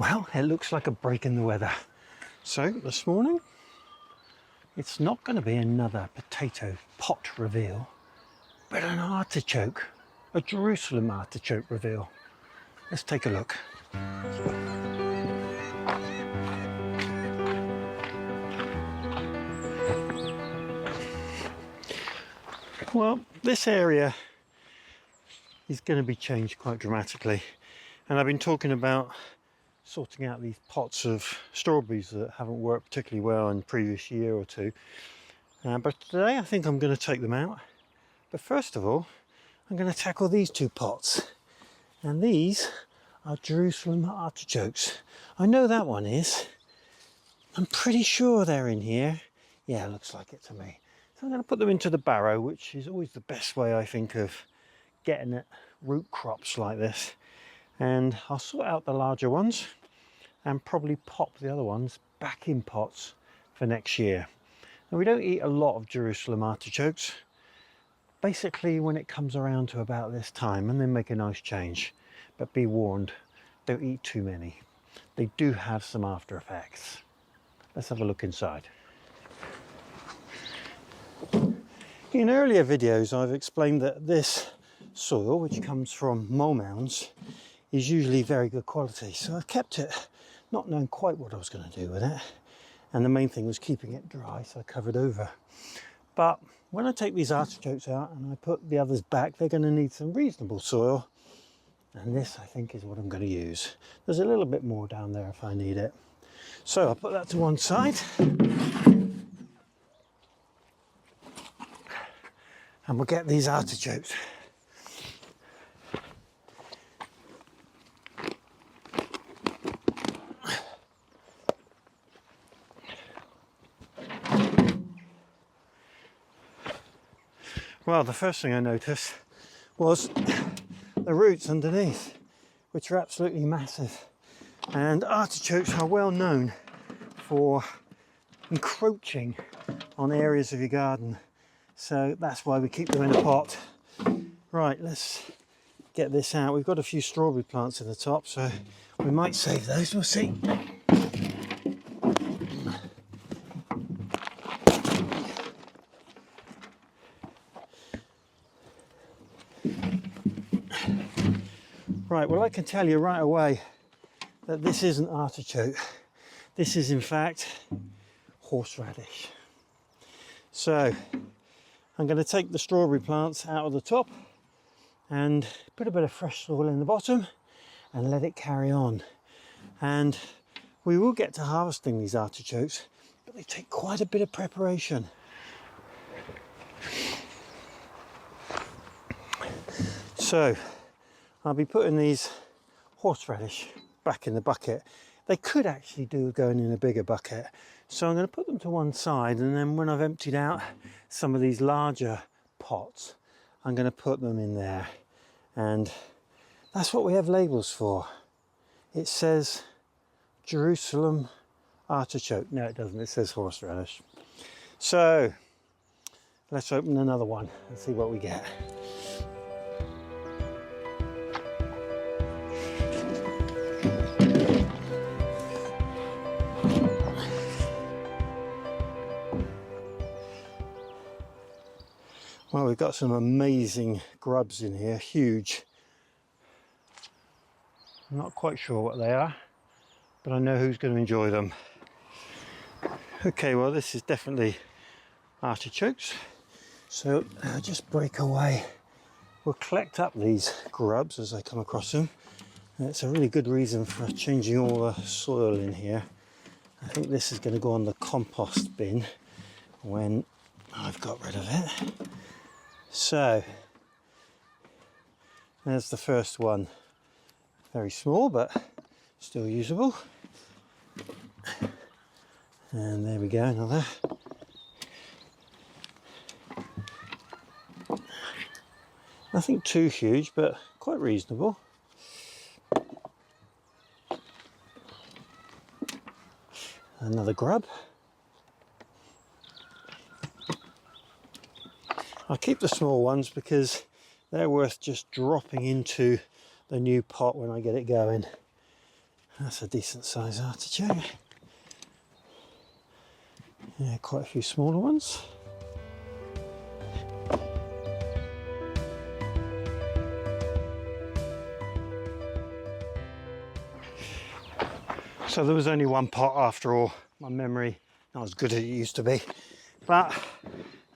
Well, it looks like a break in the weather. So this morning, it's not going to be another potato pot reveal, but an artichoke, a Jerusalem artichoke reveal. Let's take a look. Well, this area is going to be changed quite dramatically, and I've been talking about sorting out these pots of strawberries that haven't worked particularly well in the previous year or two. But today I think I'm going to take them out. But first of all, I'm going to tackle these two pots. And these are Jerusalem artichokes. I know that one is. I'm pretty sure they're in here. Yeah, looks like it to me. So I'm going to put them into the barrow, which is always the best way I think of getting at root crops like this. And I'll sort out the larger ones and probably pop the other ones back in pots for next year. Now, we don't eat a lot of Jerusalem artichokes, basically when it comes around to about this time, and then make a nice change. But be warned, don't eat too many. They do have some after effects. Let's have a look inside. In earlier videos I've explained that this soil, which comes from mole mounds, is usually very good quality, so I've kept it, not knowing quite what I was going to do with it, and the main thing was keeping it dry, so I covered over. But when I take these artichokes out and I put the others back, they're going to need some reasonable soil, and this I think is what I'm going to use. There's a little bit more down there if I need it, so I'll put that to one side, and we'll get these artichokes. Well, the first thing I noticed was the roots underneath, which are absolutely massive. And artichokes are well known for encroaching on areas of your garden. So that's why we keep them in a pot. Right, let's get this out. We've got a few strawberry plants in the top, so we might save those, we'll see. Right, well, I can tell you right away that this isn't artichoke. This is in fact horseradish. So I'm going to take the strawberry plants out of the top and put a bit of fresh soil in the bottom and let it carry on. And we will get to harvesting these artichokes, but they take quite a bit of preparation. So I'll be putting these horseradish back in the bucket. They could actually do going in a bigger bucket. So I'm going to put them to one side, and then when I've emptied out some of these larger pots, I'm going to put them in there. And that's what we have labels for. It says Jerusalem artichoke. No, it doesn't. It says horseradish. So let's open another one and see what we get. Well, we've got some amazing grubs in here, huge. I'm not quite sure what they are, but I know who's going to enjoy them. Okay, well, this is definitely artichokes. So I'll just break away. We'll collect up these grubs as I come across them. And it's a really good reason for changing all the soil in here. I think this is going to go on the compost bin when I've got rid of it. So there's the first one. Very small, but still usable. And there we go, another. Nothing too huge, but quite reasonable. Another grub. I keep the small ones because they're worth just dropping into the new pot when I get it going. That's a decent size artichoke. Yeah, quite a few smaller ones. So there was only one pot after all. My memory not as good as it used to be, but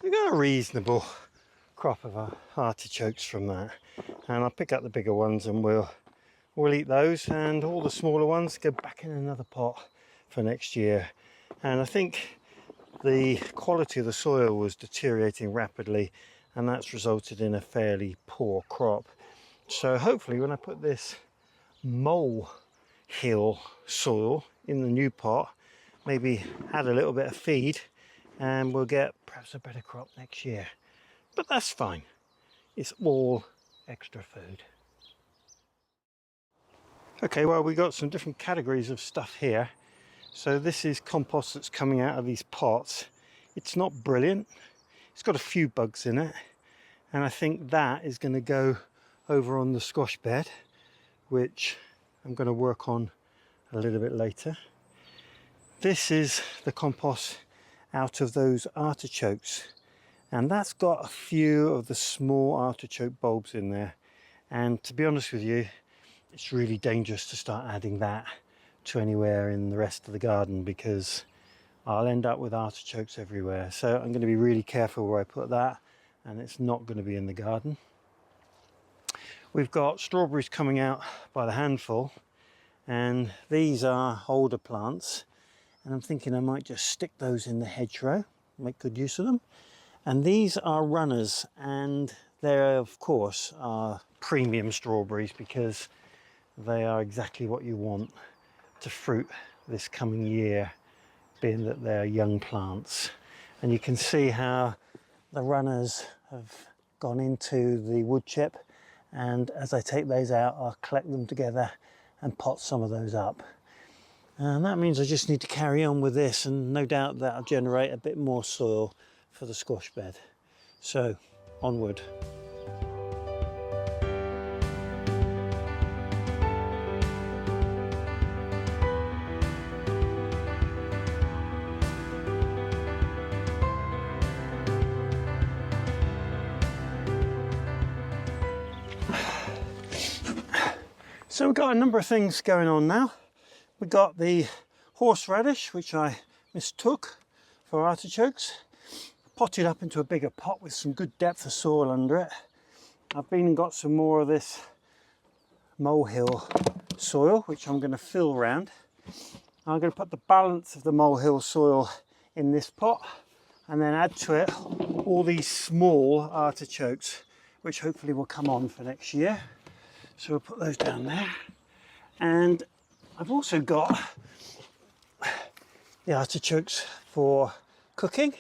we got a reasonable crop of artichokes from that. And I'll pick up the bigger ones and we'll eat those, and all the smaller ones go back in another pot for next year. And I think the quality of the soil was deteriorating rapidly, and that's resulted in a fairly poor crop. So hopefully when I put this mole hill soil in the new pot, maybe add a little bit of feed, and we'll get perhaps a better crop next year. But that's fine, it's all extra food. Okay, well, we got some different categories of stuff here. So this is compost that's coming out of these pots. It's not brilliant, it's got a few bugs in it, and I think that is going to go over on the squash bed, which I'm going to work on a little bit later. This is the compost out of those artichokes, and that's got a few of the small artichoke bulbs in there, and to be honest with you, it's really dangerous to start adding that to anywhere in the rest of the garden, because I'll end up with artichokes everywhere. So I'm going to be really careful where I put that, and it's not going to be in the garden. We've got strawberries coming out by the handful, and these are older plants, and I'm thinking I might just stick those in the hedgerow, make good use of them. And these are runners, and they're of course are premium strawberries because they are exactly what you want to fruit this coming year, being that they're young plants. And you can see how the runners have gone into the wood chip, and as I take those out, I'll collect them together and pot some of those up. And that means I just need to carry on with this, and no doubt that'll generate a bit more soil for the squash bed. So onward. So we've got a number of things going on now. We've got the horseradish, which I mistook for artichokes, potted up into a bigger pot with some good depth of soil under it. I've been and got some more of this molehill soil, which I'm going to fill around. I'm going to put the balance of the molehill soil in this pot, and then add to it all these small artichokes, which hopefully will come on for next year. So we'll put those down there. And I've also got the artichokes for cooking,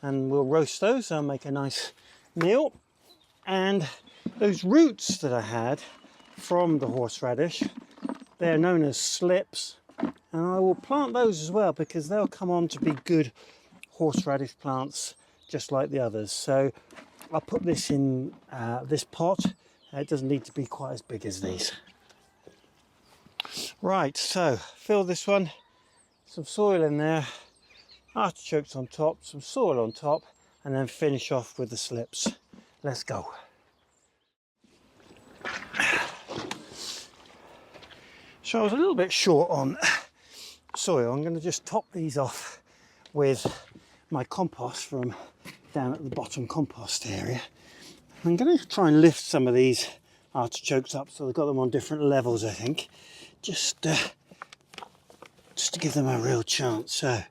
and we'll roast those. I'll make a nice meal. And those roots that I had from the horseradish, they're known as slips, and I will plant those as well because they'll come on to be good horseradish plants just like the others. So I'll put this in this pot. It doesn't need to be quite as big as these. Right, so fill this one, some soil in there, artichokes on top, some soil on top, and then finish off with the slips. Let's go. So I was a little bit short on soil. I'm going to just top these off with my compost from down at the bottom compost area. I'm going to try and lift some of these artichokes up so they've got them on different levels, I think, just to give them a real chance. So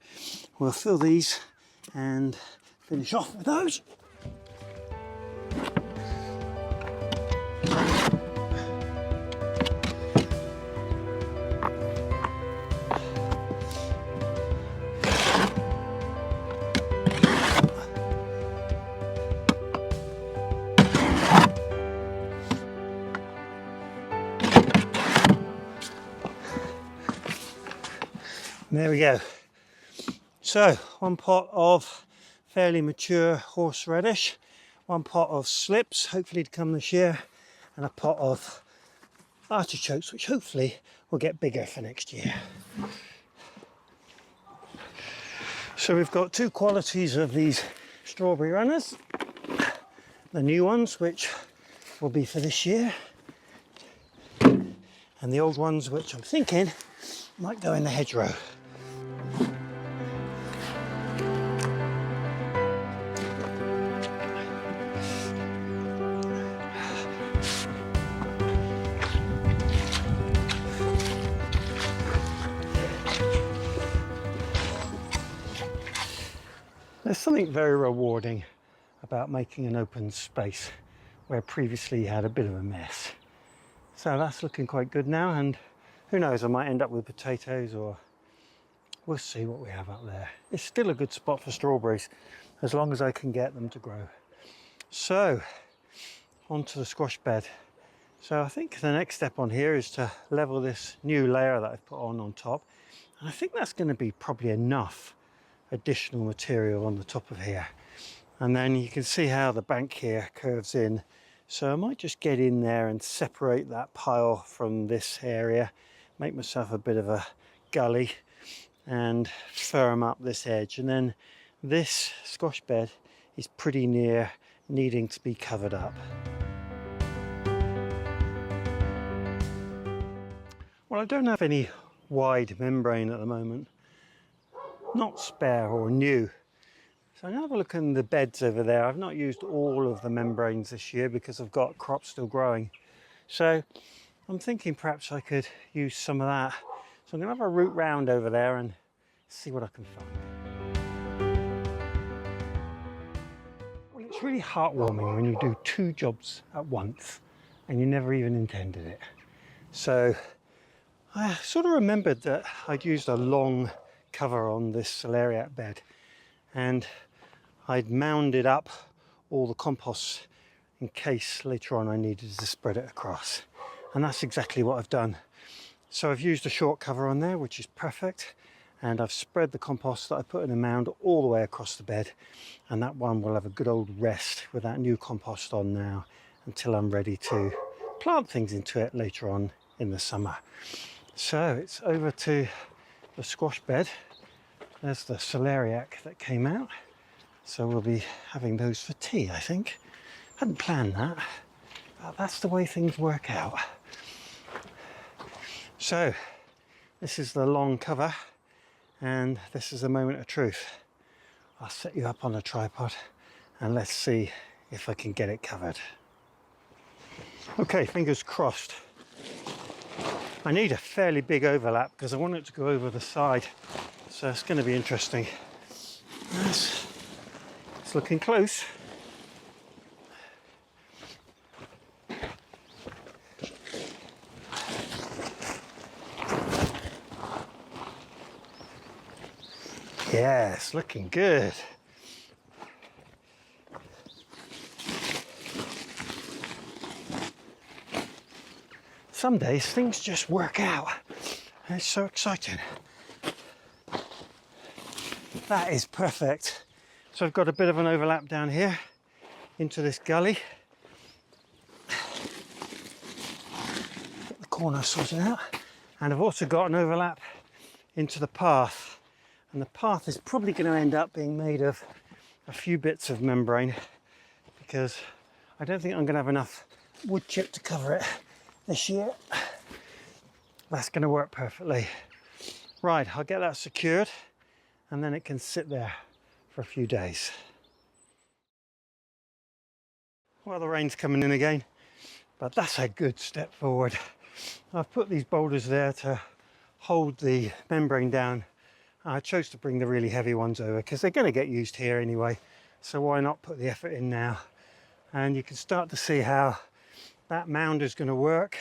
we'll fill these and finish off with those. There we go. So one pot of fairly mature horseradish, one pot of slips, hopefully to come this year, and a pot of artichokes, which hopefully will get bigger for next year. So we've got two qualities of these strawberry runners. The new ones, which will be for this year, and the old ones, which I'm thinking might go in the hedgerow. There's something very rewarding about making an open space where previously you had a bit of a mess. So that's looking quite good now, and who knows, I might end up with potatoes, or we'll see what we have out there. It's still a good spot for strawberries as long as I can get them to grow. So onto the squash bed. So I think the next step on here is to level this new layer that I've put on top, and I think that's going to be probably enough additional material on the top of here. And then you can see how the bank here curves in, so I might just get in there and separate that pile from this area, make myself a bit of a gully and firm up this edge. And then this squash bed is pretty near needing to be covered up. Well, I don't have any wide membrane at the moment, not spare or new. So I'm going to have a look in the beds over there. I've not used all of the membranes this year because I've got crops still growing. So I'm thinking perhaps I could use some of that. So I'm going to have a root round over there and see what I can find. Well, it's really heartwarming when you do two jobs at once and you never even intended it. So I sort of remembered that I'd used a long cover on this celeriac bed, and I'd mounded up all the compost in case later on I needed to spread it across, and that's exactly what I've done. So I've used a short cover on there, which is perfect, and I've spread the compost that I put in a mound all the way across the bed, and that one will have a good old rest with that new compost on now until I'm ready to plant things into it later on in the summer. So it's over to the squash bed. There's the celeriac that came out, so we'll be having those for tea, I think. Hadn't planned that, but that's the way things work out. So this is the long cover, and this is the moment of truth. I'll set you up on a tripod and let's see if I can get it covered. Okay, fingers crossed. I need a fairly big overlap because I want it to go over the side, so it's going to be interesting. It's looking close. Yes, looking good. Some days things just work out. It's so exciting. That is perfect. So I've got a bit of an overlap down here into this gully. Get the corner sorted out. And I've also got an overlap into the path. And the path is probably going to end up being made of a few bits of membrane because I don't think I'm going to have enough wood chip to cover it this year. That's going to work perfectly. Right, I'll get that secured and then it can sit there for a few days. Well, the rain's coming in again, but that's a good step forward. I've put these boulders there to hold the membrane down. I chose to bring the really heavy ones over because they're going to get used here anyway, so why not put the effort in now? And you can start to see how that mound is going to work,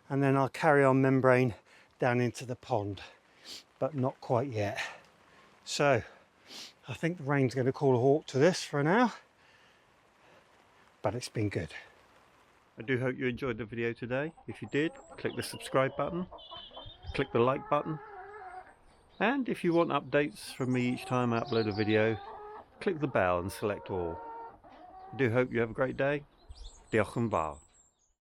and then I'll carry on membrane down into the pond, but not quite yet. So I think the rain's going to call a halt to this for now, but it's been good. I do hope you enjoyed the video today. If you did, click the subscribe button, click the like button, and if you want updates from me each time I upload a video, click the bell and select all. I do hope you have a great day. Diolch yn fawr.